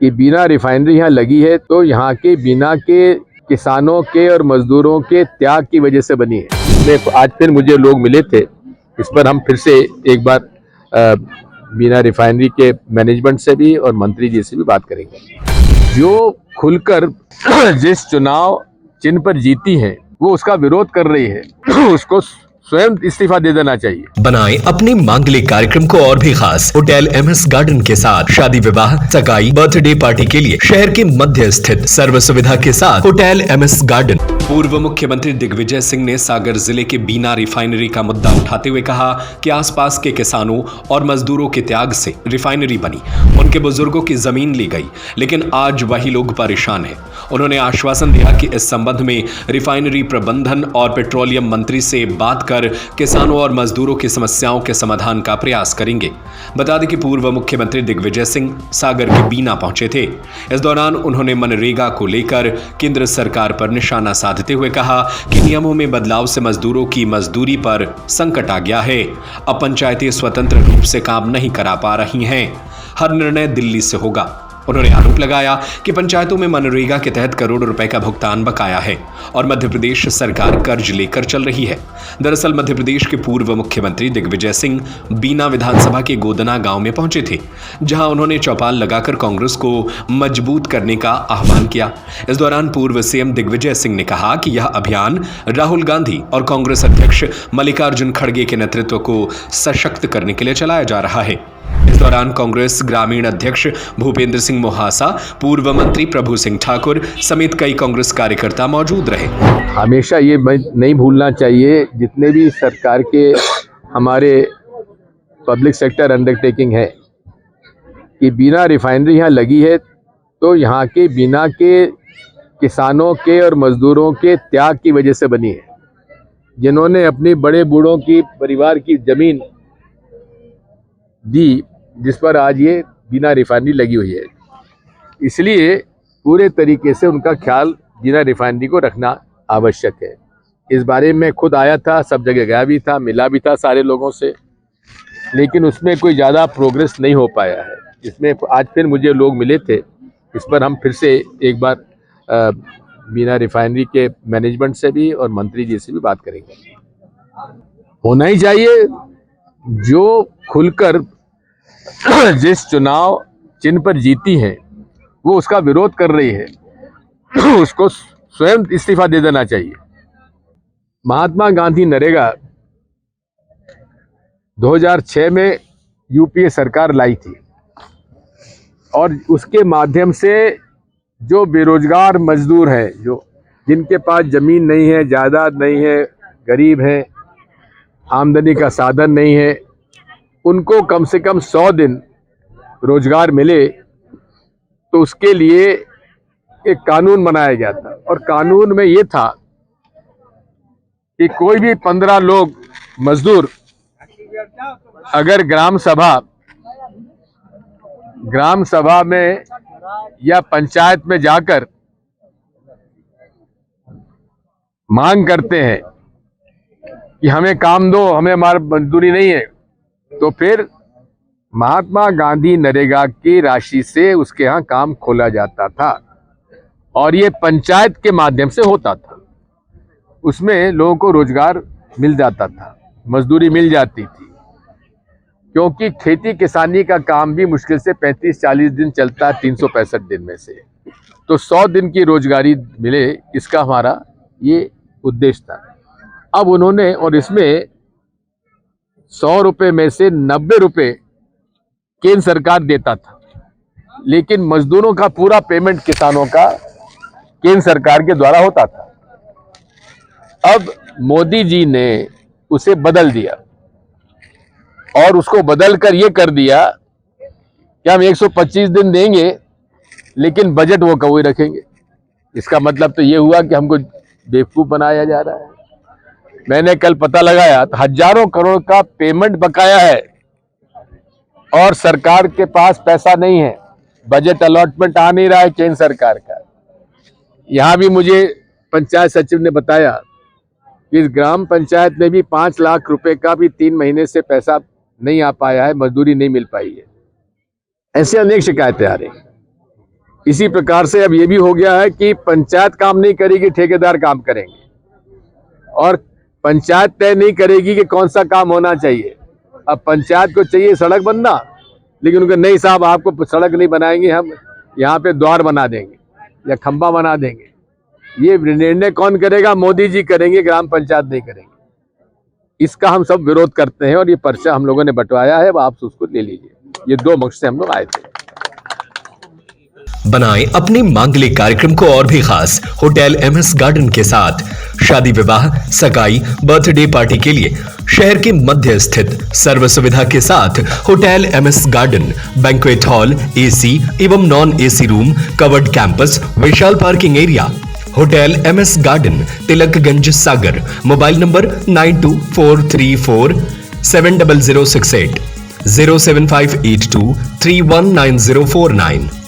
कि बिना रिफाइनरी यहाँ लगी है तो यहाँ के बिना के किसानों के और मजदूरों के त्याग की वजह से बनी है। आज फिर मुझे लोग मिले थे, इस पर हम फिर से एक बार बिना रिफाइनरी के मैनेजमेंट से भी और मंत्री जी से भी बात करेंगे। जो खुलकर जिस चुनाव चिन्ह पर जीती है वो उसका विरोध कर रही है, उसको स्वयं इस्तीफा दे देना चाहिए। बनाएं अपने मांगलिक कार्यक्रम को और भी खास होटल एमएस गार्डन के साथ। शादी विवाह, सगाई, बर्थडे पार्टी के लिए शहर के मध्य स्थित सर्व सुविधा के साथ होटल एमएस गार्डन। पूर्व मुख्यमंत्री दिग्विजय सिंह ने सागर जिले के बीना रिफाइनरी का मुद्दा उठाते हुए कहा कि आसपास के किसानों और मजदूरों के त्याग से रिफाइनरी बनी, उनके बुजुर्गों की जमीन ली गई, लेकिन आज वही लोग परेशान हैं। उन्होंने आश्वासन दिया कि इस संबंध में रिफाइनरी प्रबंधन और पेट्रोलियम मंत्री से बात कर किसानों और मजदूरों की समस्याओं के समाधान का प्रयास करेंगे। बता दें कि पूर्व मुख्यमंत्री दिग्विजय सिंह सागर के बीना पहुंचे थे। इस दौरान उन्होंने मनरेगा को लेकर केंद्र सरकार पर निशाना साधते हुए कहा कि नियमों में बदलाव से मजदूरों की मजदूरी पर संकट आ गया है। अब पंचायतें स्वतंत्र रूप से काम नहीं करा पा रही हैं, हर निर्णय दिल्ली से होगा। उन्होंने आरोप लगाया कि पंचायतों में मनरेगा के तहत करोड़ों रुपए का भुगतान बकाया है और मध्य प्रदेश सरकार कर्ज लेकर चल रही है। दरअसल मध्य प्रदेश के पूर्व मुख्यमंत्री दिग्विजय सिंह बीना विधानसभा के गोदना गांव में पहुंचे थे, जहां उन्होंने चौपाल लगाकर कांग्रेस को मजबूत करने का आह्वान किया। इस दौरान पूर्व सीएम दिग्विजय सिंह ने कहा कि यह अभियान राहुल गांधी और कांग्रेस अध्यक्ष मल्लिकार्जुन खड़गे के नेतृत्व को सशक्त करने के लिए चलाया जा रहा है। इस दौरान कांग्रेस ग्रामीण अध्यक्ष भूपेंद्र सिंह मोहासा, पूर्व मंत्री प्रभु सिंह ठाकुर समेत कई कांग्रेस कार्यकर्ता मौजूद रहे। हमेशा ये नहीं भूलना चाहिए, जितने भी सरकार के हमारे पब्लिक सेक्टर अंडरटेकिंग है कि बिना रिफाइनरी यहाँ लगी है तो यहाँ के बिना के किसानों के और मजदूरों के त्याग की वजह से बनी है, जिन्होंने अपनी बड़े बूढ़ों की परिवार की जमीन दी, जिस पर आज ये बिना रिफाइनरी लगी हुई है। इसलिए पूरे तरीके से उनका ख्याल बिना रिफाइनरी को रखना आवश्यक है। इस बारे में खुद आया था, सब जगह गया भी था, मिला भी था सारे लोगों से, लेकिन उसमें कोई ज़्यादा प्रोग्रेस नहीं हो पाया है। इसमें आज फिर मुझे लोग मिले थे, इस पर हम फिर से एक बार बिना रिफाइनरी के मैनेजमेंट से भी और मंत्री जी से भी बात करेंगे। होना ही चाहिए। जो खुलकर जिस चुनाव चिन्ह पर जीती है वो उसका विरोध कर रही है, उसको स्वयं इस्तीफा दे देना चाहिए। महात्मा गांधी नरेगा 2006 में यूपीए सरकार लाई थी और उसके माध्यम से जो बेरोजगार मजदूर हैं, जो जिनके पास जमीन नहीं है, जायदाद नहीं है, गरीब हैं, आमदनी का साधन नहीं है, उनको कम से कम 100 दिन रोजगार मिले, तो उसके लिए एक कानून बनाया गया था। और कानून में ये था कि कोई भी 15 लोग मजदूर अगर ग्राम सभा में या पंचायत में जाकर मांग करते हैं कि हमें काम दो, हमें हमारी मजदूरी नहीं है, तो फिर महात्मा गांधी नरेगा की राशि से उसके यहाँ काम खोला जाता था और ये पंचायत के माध्यम से होता था। उसमें लोगों को रोजगार मिल जाता था, मजदूरी मिल जाती थी, क्योंकि खेती किसानी का काम भी मुश्किल से 35-40 दिन चलता है 365 दिन में से, तो 100 दिन की रोजगारी मिले, इसका हमारा ये उद्देश्य था। अब उन्होंने, और इसमें 100 रुपये में से 90 रुपये केंद्र सरकार देता था, लेकिन मजदूरों का पूरा पेमेंट किसानों का केंद्र सरकार के द्वारा होता था। अब मोदी जी ने उसे बदल दिया और उसको बदलकर ये कर दिया कि हम 125 दिन देंगे लेकिन बजट वो कभी रखेंगे। इसका मतलब तो ये हुआ कि हमको बेवकूफ बनाया जा रहा है। मैंने कल पता लगाया तो हजारों करोड़ का पेमेंट बकाया है और सरकार के पास पैसा नहीं है, बजट अलॉटमेंट आ नहीं रहा है केंद्र सरकार का। यहाँ भी मुझे पंचायत सचिव ने बताया कि इस ग्राम पंचायत में भी 5 लाख रुपए का भी 3 महीने से पैसा नहीं आ पाया है, मजदूरी नहीं मिल पाई है। ऐसे अनेक शिकायतें आ रही हैं। इसी प्रकार से अब ये भी हो गया है कि पंचायत काम नहीं करेगी, ठेकेदार काम करेंगे, और पंचायत तय नहीं करेगी कि कौन सा काम होना चाहिए। अब पंचायत को चाहिए सड़क बनना, लेकिन उनको नहीं साहब आपको सड़क नहीं बनाएंगे, हम यहाँ पे द्वार बना देंगे या खंबा बना देंगे। ये निर्णय कौन करेगा? मोदी जी करेंगे, ग्राम पंचायत नहीं करेंगे। इसका हम सब विरोध करते हैं और ये पर्चा हम लोगों ने बंटवाया है, आप उसको ले लीजिए। ये 2 मकसद से हम लोग आए थे। बनाएं अपने मांगलिक कार्यक्रम को और भी खास होटल एमएस गार्डन के साथ। शादी विवाह, सगाई, बर्थडे पार्टी के लिए शहर के मध्य स्थित सर्व सुविधा के साथ hotel MS garden, banquet hall, AC एवं non AC room, covered campus, विशाल parking area. Hotel MS garden, Tilakganj, Sagar. Mobile number 9243470068, 07582319049।